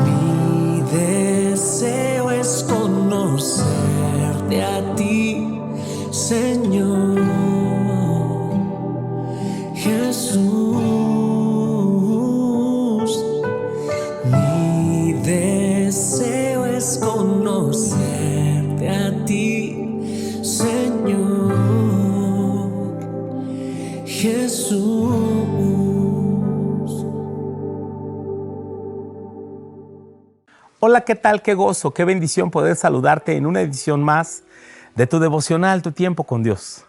Mi deseo es conocerte a ti, Señor Jesús. Mi deseo es conocerte a ti, Señor Jesús. Hola, ¿qué tal? Qué gozo, qué bendición poder saludarte en una edición más de tu devocional, Tu Tiempo con Dios.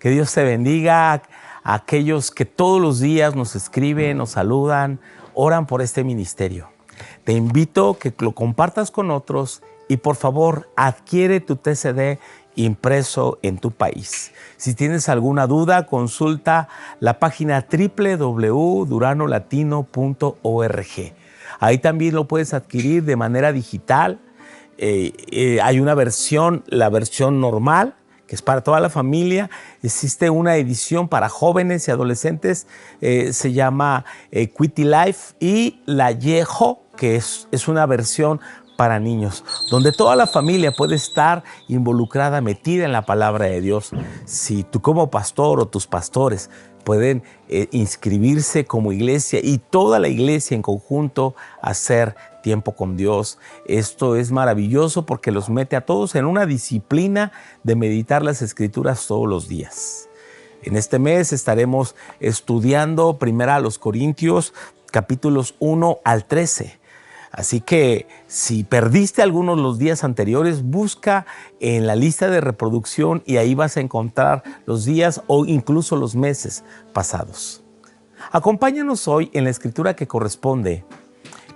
Que Dios te bendiga a aquellos que todos los días nos escriben, nos saludan, oran por este ministerio. Te invito a que lo compartas con otros y por favor adquiere tu TCD impreso en tu país. Si tienes alguna duda, consulta la página www.duranolatino.org. Ahí también lo puedes adquirir de manera digital. Hay una versión, la versión normal, que es para toda la familia. Existe una edición para jóvenes y adolescentes, se llama Quitty Life, y la Yeho, que es una versión para niños, donde toda la familia puede estar involucrada, metida en la palabra de Dios. Si tú como pastor o tus pastores pueden inscribirse como iglesia y toda la iglesia en conjunto hacer tiempo con Dios. Esto es maravilloso porque los mete a todos en una disciplina de meditar las Escrituras todos los días. En este mes estaremos estudiando primero a los Corintios, capítulos 1 al 13. Así que si perdiste algunos de los días anteriores, busca en la lista de reproducción y ahí vas a encontrar los días o incluso los meses pasados. Acompáñanos hoy en la escritura que corresponde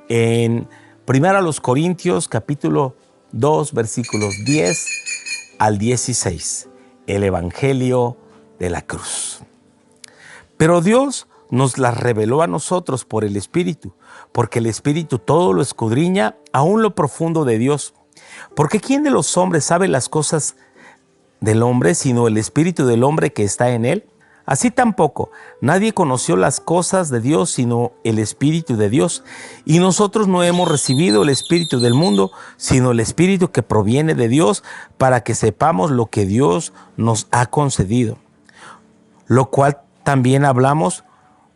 en 1 Corintios capítulo 2 versículos 10 al 16, el Evangelio de la cruz. Pero Dios nos las reveló a nosotros por el Espíritu, porque el Espíritu todo lo escudriña, aún lo profundo de Dios. Porque ¿quién de los hombres sabe las cosas del hombre, sino el Espíritu del hombre que está en él? Así tampoco, nadie conoció las cosas de Dios, sino el Espíritu de Dios. Y nosotros no hemos recibido el Espíritu del mundo, sino el Espíritu que proviene de Dios, para que sepamos lo que Dios nos ha concedido. Lo cual también hablamos,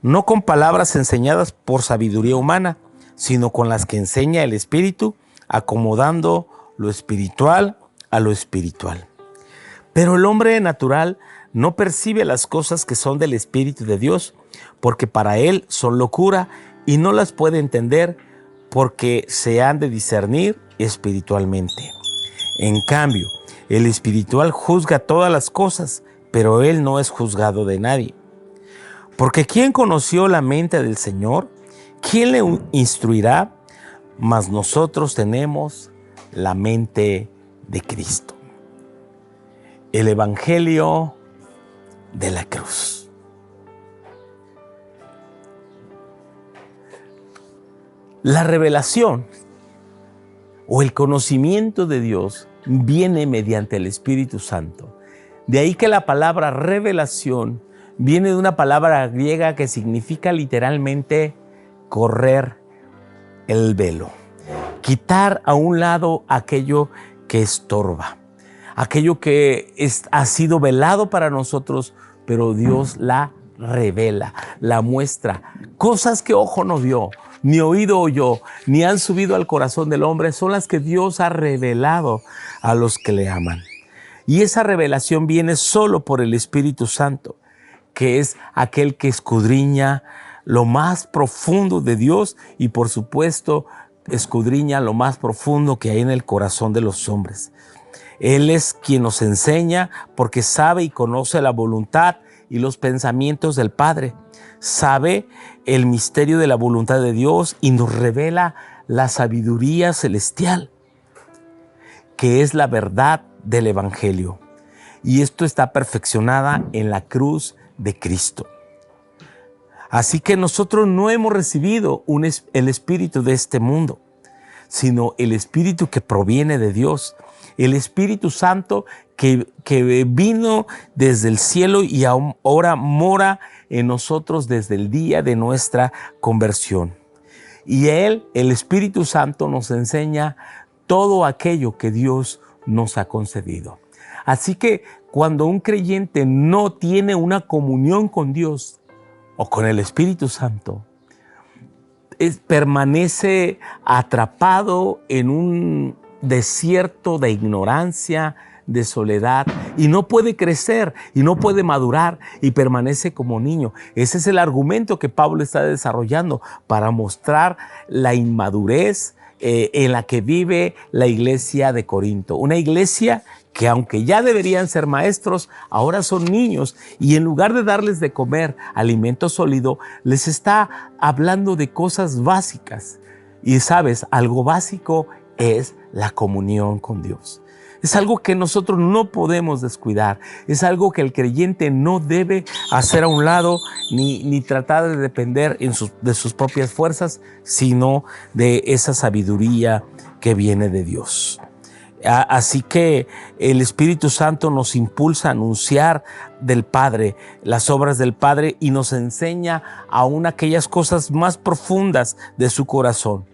no con palabras enseñadas por sabiduría humana, sino con las que enseña el Espíritu, acomodando lo espiritual a lo espiritual. Pero el hombre natural no percibe las cosas que son del Espíritu de Dios, porque para él son locura y no las puede entender, porque se han de discernir espiritualmente. En cambio, el espiritual juzga todas las cosas, pero él no es juzgado de nadie. Porque ¿quién conoció la mente del Señor? ¿Quién le instruirá? Mas nosotros tenemos la mente de Cristo. El Evangelio de la cruz. La revelación o el conocimiento de Dios viene mediante el Espíritu Santo. De ahí que la palabra revelación viene de una palabra griega que significa literalmente correr el velo, quitar a un lado aquello que estorba, aquello que ha sido velado para nosotros, pero Dios la revela, la muestra. Cosas que ojo no vio, ni oído oyó, ni han subido al corazón del hombre, son las que Dios ha revelado a los que le aman. Y esa revelación viene solo por el Espíritu Santo, que es aquel que escudriña lo más profundo de Dios y por supuesto escudriña lo más profundo que hay en el corazón de los hombres. Él es quien nos enseña porque sabe y conoce la voluntad y los pensamientos del Padre. Sabe el misterio de la voluntad de Dios y nos revela la sabiduría celestial, que es la verdad del Evangelio. Y esto está perfeccionada en la cruz de Cristo. Así que nosotros no hemos recibido el espíritu de este mundo, sino el espíritu que proviene de Dios, el Espíritu Santo que vino desde el cielo y ahora mora en nosotros desde el día de nuestra conversión. Y Él, el Espíritu Santo, nos enseña todo aquello que Dios nos ha concedido. Así que cuando un creyente no tiene una comunión con Dios o con el Espíritu Santo, permanece atrapado en un desierto de ignorancia, de soledad, y no puede crecer y no puede madurar y permanece como niño. Ese es el argumento que Pablo está desarrollando para mostrar la inmadurez en la que vive la iglesia de Corinto. Una iglesia que, aunque ya deberían ser maestros, ahora son niños, y en lugar de darles de comer alimento sólido, les está hablando de cosas básicas. Y sabes, algo básico es la comunión con Dios. Es algo que nosotros no podemos descuidar. Es algo que el creyente no debe hacer a un lado ni tratar de depender de sus propias fuerzas, sino de esa sabiduría que viene de Dios. Así que el Espíritu Santo nos impulsa a anunciar del Padre, las obras del Padre, y nos enseña aún aquellas cosas más profundas de su corazón.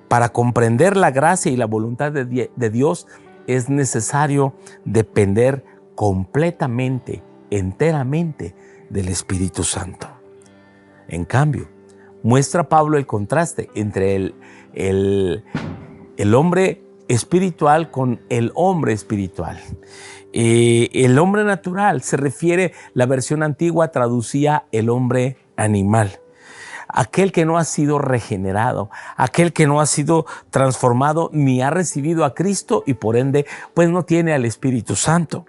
Para comprender la gracia y la voluntad de Dios, es necesario depender completamente, enteramente del Espíritu Santo. En cambio, muestra Pablo el contraste entre el hombre espiritual con el hombre espiritual. El hombre natural se refiere, la versión antigua traducía el hombre animal. Aquel que no ha sido regenerado, aquel que no ha sido transformado ni ha recibido a Cristo, y por ende pues no tiene al Espíritu Santo.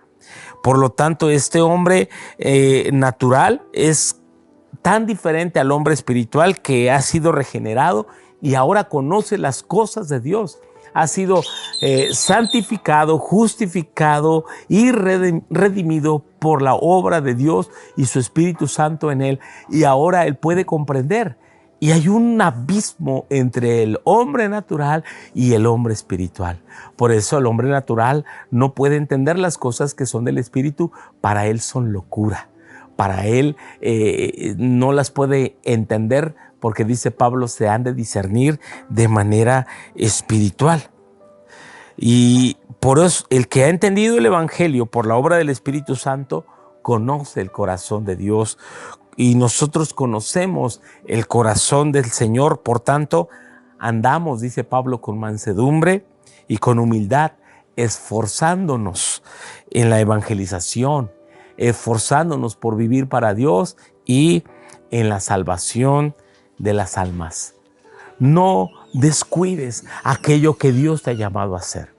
Por lo tanto, este hombre natural es tan diferente al hombre espiritual que ha sido regenerado y ahora conoce las cosas de Dios. Ha sido santificado, justificado y redimido por la obra de Dios y su Espíritu Santo en él. Y ahora él puede comprender. Y hay un abismo entre el hombre natural y el hombre espiritual. Por eso el hombre natural no puede entender las cosas que son del Espíritu. Para él son locura. Para él no las puede entender, porque dice Pablo, se han de discernir de manera espiritual. Y por eso el que ha entendido el Evangelio por la obra del Espíritu Santo conoce el corazón de Dios, y nosotros conocemos el corazón del Señor. Por tanto, andamos, dice Pablo, con mansedumbre y con humildad, esforzándonos en la evangelización, esforzándonos por vivir para Dios y en la salvación de las almas. No descuides aquello que Dios te ha llamado a hacer.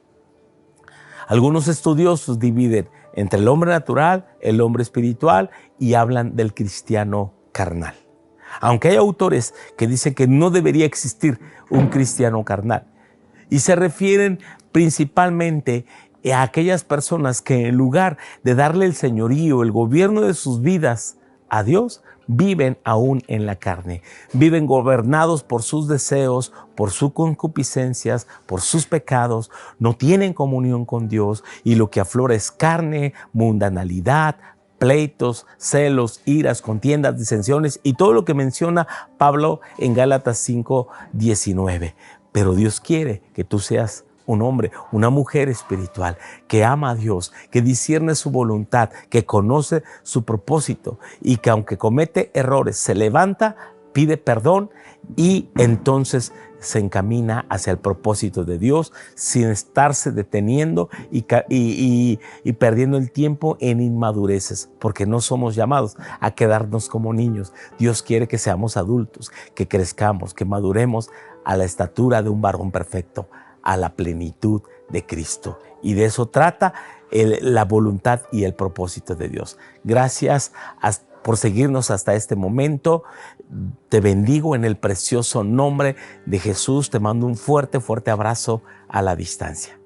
Algunos estudiosos dividen entre el hombre natural, el hombre espiritual, y hablan del cristiano carnal. Aunque hay autores que dicen que no debería existir un cristiano carnal, y se refieren principalmente a aquellas personas que, en lugar de darle el señorío, el gobierno de sus vidas a Dios, viven aún en la carne, viven gobernados por sus deseos, por sus concupiscencias, por sus pecados, no tienen comunión con Dios, y lo que aflora es carne, mundanalidad, pleitos, celos, iras, contiendas, disensiones y todo lo que menciona Pablo en Gálatas 5:19. Pero Dios quiere que tú seas un hombre, una mujer espiritual, que ama a Dios, que discierne su voluntad, que conoce su propósito, y que aunque comete errores, se levanta, pide perdón y entonces se encamina hacia el propósito de Dios sin estarse deteniendo y perdiendo el tiempo en inmadureces, porque no somos llamados a quedarnos como niños. Dios quiere que seamos adultos, que crezcamos, que maduremos a la estatura de un varón perfecto, a la plenitud de Cristo. Y de eso trata la voluntad y el propósito de Dios. Gracias por seguirnos hasta este momento. Te bendigo en el precioso nombre de Jesús. Te mando un fuerte, fuerte abrazo a la distancia.